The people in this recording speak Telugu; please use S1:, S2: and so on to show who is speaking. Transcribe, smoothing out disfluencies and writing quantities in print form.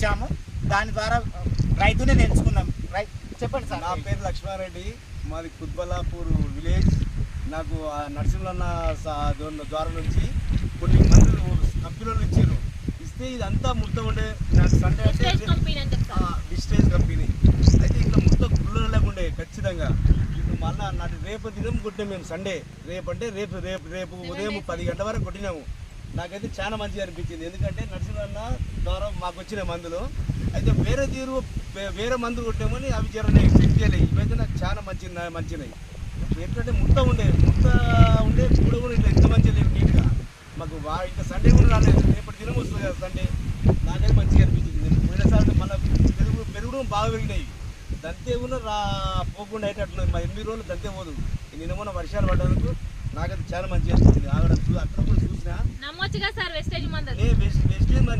S1: ఇచ్చాము. దాని ద్వారా రైతునే ఎంచుకున్నాం. చెప్పండి సార్.
S2: నా పేరు లక్ష్మారెడ్డి, మాది కుత్బల్లాపూర్ విలేజ్. నాకు నరసింహన్న ద్వారా నుంచి కొన్ని మందులు కంపెనీలు ఇచ్చారు. ఇస్తే ఇదంతా మొత్తం ఉండే నాకు సండే అంటే విస్టేజ్ కంపెనీ అయితే ఇట్లా మొత్తం గుళ్ళలాగా ఉండే ఖచ్చితంగా. ఇప్పుడు మళ్ళీ నాటి రేపు దినం కొట్టినాం మేము సండే. రేపు అంటే రేపు ఉదయం 10 గంటల వరకు కొట్టినాము. నాకైతే చాలా మంచిగా అనిపించింది. ఎందుకంటే నరసింహన్న ద్వారా మాకు వచ్చిన మందులు అయితే వేరే మందులు కొట్టామని అవి జరనే చెక్ చేయలేదు. ఇవైతే నాకు చాలా మంచినాయి. ఎట్లంటే ముట్ట ఉండే కూడా ఇట్లా ఎంత మంచిగా లేదు నీట్గా. మాకు ఇంకా సండే కూడా రాలేదు. రేపటి దినం వస్తుంది కదా సండే. నాకైతే మంచిగా అనిపించింది. పోయినసారి మళ్ళీ పెరుగుడు బాగా పెరిగినాయి. దంతే కూడా పోకుండా అయ్యేటట్లున్నది. మా 8 రోజులు దంతే పోదు. నిన్న మొన్న వర్షాలు పడ్డందుకు నాకైతే చాలా మంచిగా అనిపించింది. అక్కడ కూడా చూసినా
S3: నమ్మొచ్చుగా సార్ వెస్టేజ్ మందులు.
S2: వెస్టేజ్